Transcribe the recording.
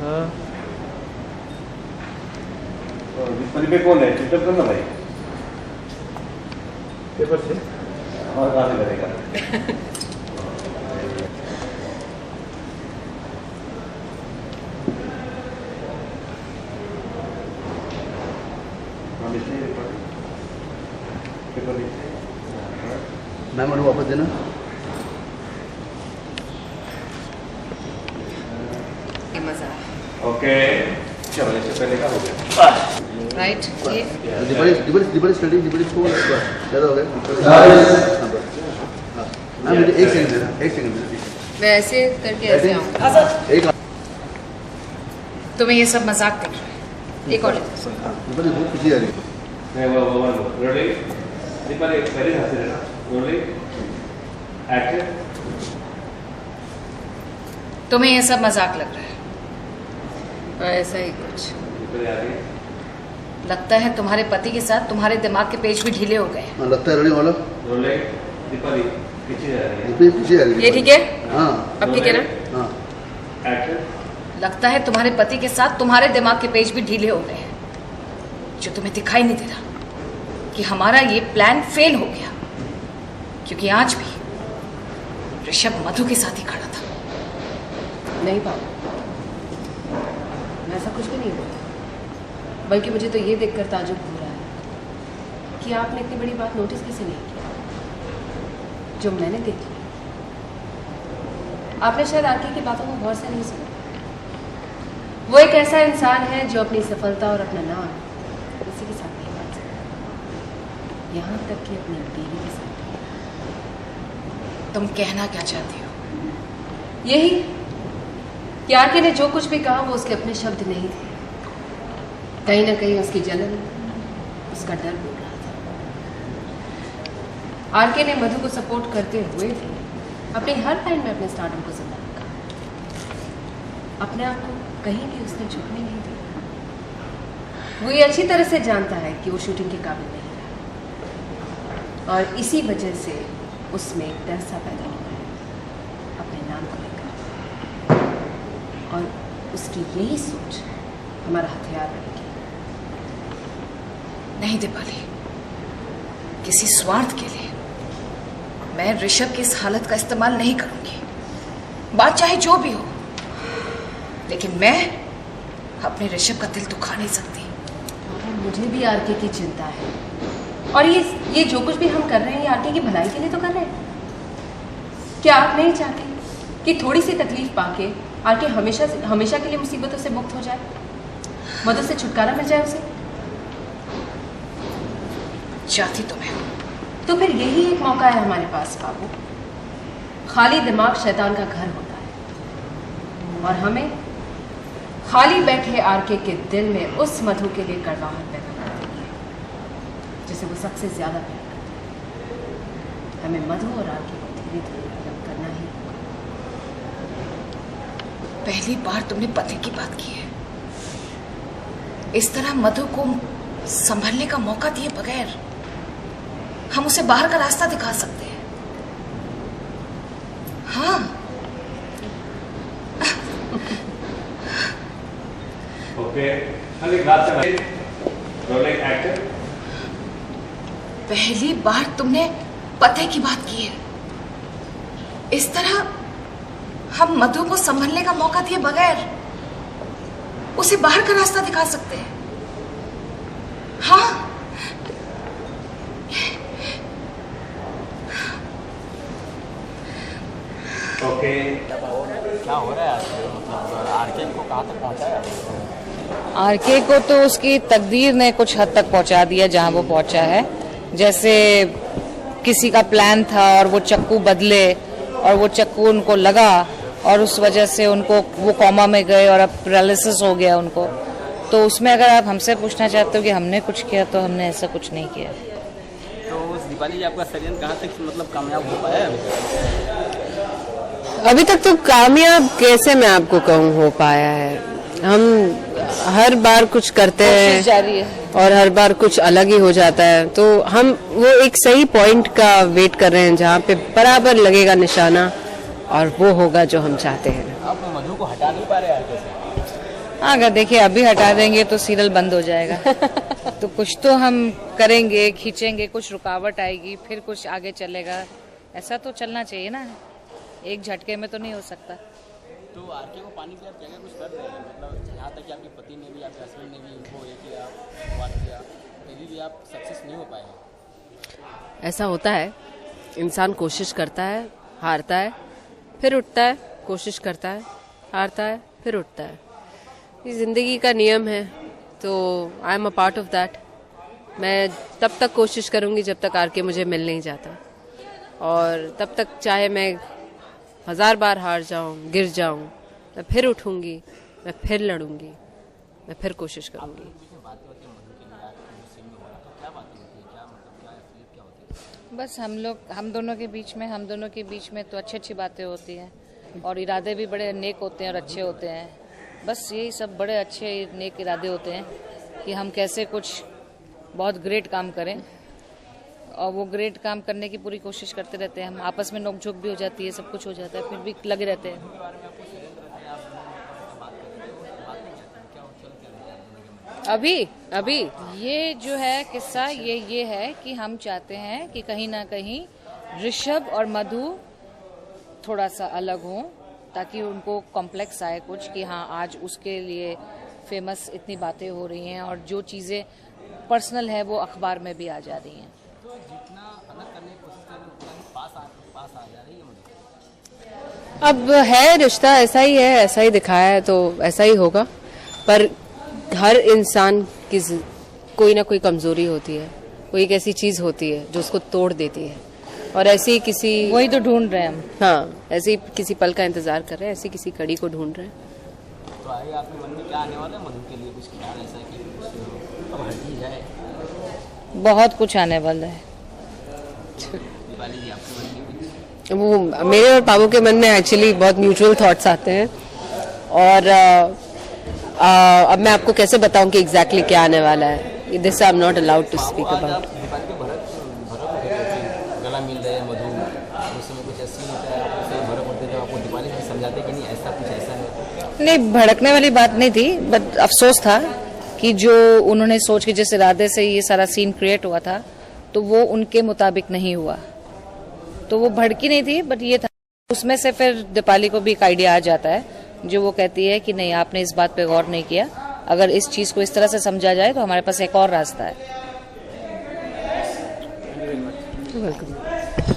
हाँ पे कौन है? चिटअप करना भाई पेपर से और कहाँ से करेगा? मैम और वापस देना। ओके चलो इससे पहले का हो गया राइट ये डिबल स्टडी डिबल को ज़्यादा हो गया। हाँ मुझे एक सेकंड देना, एक सेकंड देना। मैं ऐसे करके ऐसे आऊँ एक तुम्हें ये सब मजाक दिख रहा है। एक और डिबल बहुत खुशी आ रही है। नहीं वो रोलिंग दीपा एक पहले हाथ से लेना रोलिंग एक्शन तुम्हें ये सब मजाक लग रहा है और ऐसा ही कुछ ऊपर आ रही है लगता है। तुम्हारे पति के साथ तुम्हारे दिमाग के पेज भी ढीले हो गए हैं। हाँ लगता है रोलिंग वाला रोलिंग दीपा पीछे जा रही है पीछे आ रही है। ये ठीक है हाँ अब ठीक है ना? हाँ एक्शन लगता है तुम्हारे पति के साथ तुम्हारे दिमाग के पेज भी ढीले हो गए हैं, जो तुम्हें दिखाई नहीं दे रहा कि हमारा ये प्लान फेल हो गया, क्योंकि आज भी ऋषभ मधु के साथ ही खड़ा था। नहीं पापा, मैं ऐसा कुछ भी नहीं बोला, बल्कि मुझे तो ये देखकर ताजुब हो रहा है कि आपने इतनी बड़ी बात नोटिस कैसे नहीं की जो मैंने देखी। आपने शायद आरके की बातों को गौर से नहीं सुना। वो एक ऐसा इंसान है जो अपनी सफलता और अपना नाम किसी के साथ नहीं बांट सकता, यहाँ तक कि अपनी बीवी के साथ। तुम कहना क्या चाहती हो? यही कि आरके ने जो कुछ भी कहा वो उसके अपने शब्द नहीं थे, कहीं ना कहीं उसकी जलन, उसका डर बोल रहा था। आरके ने मधु को सपोर्ट करते हुए भी अपनी हर लाइन में अपने स्टार्टअप को जिंदा रखा। अपने आप को कहीं भी उसने झुकने नहीं दिया। वो ये अच्छी तरह से जानता है कि वो शूटिंग के काबिल नहीं रहा, और इसी वजह से उसमें एक डर सा पैदा हुआ है अपने नाम को लेकर, और उसकी यही सोच हमारा हथियार बनेगी। नहीं दीपाली, किसी स्वार्थ के लिए मैं ऋषभ की इस हालत का इस्तेमाल नहीं करूंगी, बात चाहे जो भी हो, लेकिन मैं अपने ऋषभ का दिल दुखा नहीं सकती। मुझे भी आरके की चिंता है, और ये जो कुछ भी हम कर रहे हैं ये आरके की भलाई के लिए तो कर रहे हैं। क्या आप नहीं चाहते कि थोड़ी सी तकलीफ पाके आरके हमेशा के लिए मुसीबतों से मुक्त हो जाए, मदद से छुटकारा मिल जाए उसे? चाहती तो मैं हूं। तो फिर यही एक मौका है हमारे पास बाबू। खाली दिमाग शैतान का घर होता है, और हमें खाली बैठे आरके के दिल में उस मधु के लिए कड़वाहट पैदा करनी है जिसे वो सबसे ज्यादा प्यार करता है। हमें मधु और आरके को धीरे धीरे अलग करना ही होगा। पहली बार तुमने पति की बात की है। इस तरह मधु को संभलने का मौका दिए बगैर हम उसे बाहर का रास्ता दिखा सकते हैं। हाँ ओके खाली बात से रोलिंग एक्शन पहली बार तुमने पते की बात की है। इस तरह हम मधु को संभलने का मौका दिए बगैर उसे बाहर का रास्ता दिखा सकते हैं। हाँ ओके क्या हो रहा है मतलब आरके को कहाँ तक पहुँचाया? आरके को तो उसकी तकदीर ने कुछ हद तक पहुंचा दिया जहां वो पहुंचा है। जैसे किसी का प्लान था और वो चक्कू बदले और वो चक्कू उनको लगा और उस वजह से उनको वो कोमा में गए और अब पैरालिसिस हो गया उनको। तो उसमें अगर आप हमसे पूछना चाहते हो कि हमने कुछ किया, तो हमने ऐसा कुछ नहीं किया। तो उस दीपाली जी आपका षड्यंत्र कहाँ तक मतलब कामयाब हो पाया है अभी तक? तो कामयाब कैसे मैं आपको कहूँ हो पाया है। हम हर बार कुछ करते हैं जारी है और हर बार कुछ अलग ही हो जाता है, तो हम वो एक सही पॉइंट का वेट कर रहे हैं जहाँ पे बराबर लगेगा निशाना और वो होगा जो हम चाहते हैं। आप मधु को हटा नहीं पा रहे आरके से? अगर देखिए अभी हटा देंगे तो सीरियल बंद हो जाएगा। तो कुछ तो हम करेंगे, खींचेंगे, कुछ रुकावट आएगी, फिर कुछ आगे चलेगा। ऐसा तो चलना चाहिए ना, एक झटके में तो नहीं हो सकता। तो आरके को पानी के आप क्या कुछ कर रहे हैं, मतलब यहाँ तक कि आपके पति ने भी, आपके हस्बैंड ने भी उनको ये किया, बात किया, फिर भी आप सक्सेस नहीं हो पाए। ऐसा होता है, इंसान कोशिश करता है, हारता है, फिर उठता है, कोशिश करता है, हारता है, फिर उठता है। ये जिंदगी का नियम है, तो I am a part of that. मैं तब तक कोशिश करूंगी जब तक आरके मुझे मिल नहीं जाता, और तब तक चाहे मैं 1000 बार हार जाऊं, गिर जाऊं, मैं फिर उठूंगी, मैं फिर लड़ूंगी, मैं फिर कोशिश करूंगी। बस हम दोनों के बीच में तो अच्छी बातें होती हैं, और इरादे भी बड़े नेक होते हैं और अच्छे होते हैं। बस यही सब बड़े अच्छे नेक इरादे होते हैं कि हम कैसे कुछ बहुत ग्रेट काम करें, और वो ग्रेट काम करने की पूरी कोशिश करते रहते हैं हम। आपस में नोकझोंक भी हो जाती है, सब कुछ हो जाता है, फिर भी लगे रहते हैं। अभी ये जो है किस्सा, ये है कि हम चाहते हैं कि कहीं ना कहीं ऋषभ और मधु थोड़ा सा अलग हों, ताकि उनको कॉम्प्लेक्स आए कुछ कि हाँ आज उसके लिए फेमस इतनी बातें हो रही हैं, और जो चीज़ें पर्सनल है वो अखबार में भी आ जा रही हैं। तो जितना अलग करने की कोशिश करें उतना पास आ जा रही है मुझे। अब है रिश्ता, ऐसा ही है, ऐसा ही दिखाया है तो ऐसा ही होगा। पर हर इंसान की कोई ना कोई कमजोरी होती है, कोई एक ऐसी चीज होती है जो उसको तोड़ देती है, और ऐसी किसी, वही तो ढूंढ रहे हैं हम। हाँ, ऐसी किसी पल का इंतजार कर रहे हैं, ऐसी किसी कड़ी को ढूंढ रहे हैं। तो आगे आपके मन में क्या आने वाला है मधु के लिए, कुछ ख्याल ऐसा कि कुछ अब हट ही जाए? बहुत कुछ आने वाला है। दीपाली जी आपके मन में कुछ? वो मेरे और पापा के मन में एक्चुअली बहुत म्यूचुअल थॉट्स आते हैं, और अब मैं आपको कैसे बताऊं कि एग्जैक्टली क्या आने वाला है। This I am not allowed to speak about. Deepali के भरत गला मिल रहे हैं मधु, उस समय कुछ ऐसी होता है, आपको भरत होते जब आपको दीपाली से समझाते कि नहीं ऐसा कुछ ऐसा है? नहीं, भड़कने वाली बात नहीं थी, बट अफसोस था कि जो उन्होंने सोच के जिस इरादे से ये सारा सीन क्रिएट हुआ था, तो वो उनके मुताबिक नहीं हुआ। तो वो भड़की नहीं थी, बट ये था। उसमें से फिर दीपाली को भी एक आइडिया आ जाता है, जो वो कहती है कि नहीं, आपने इस बात पे गौर नहीं किया, अगर इस चीज को इस तरह से समझा जाए तो हमारे पास एक और रास्ता है। वेलकम।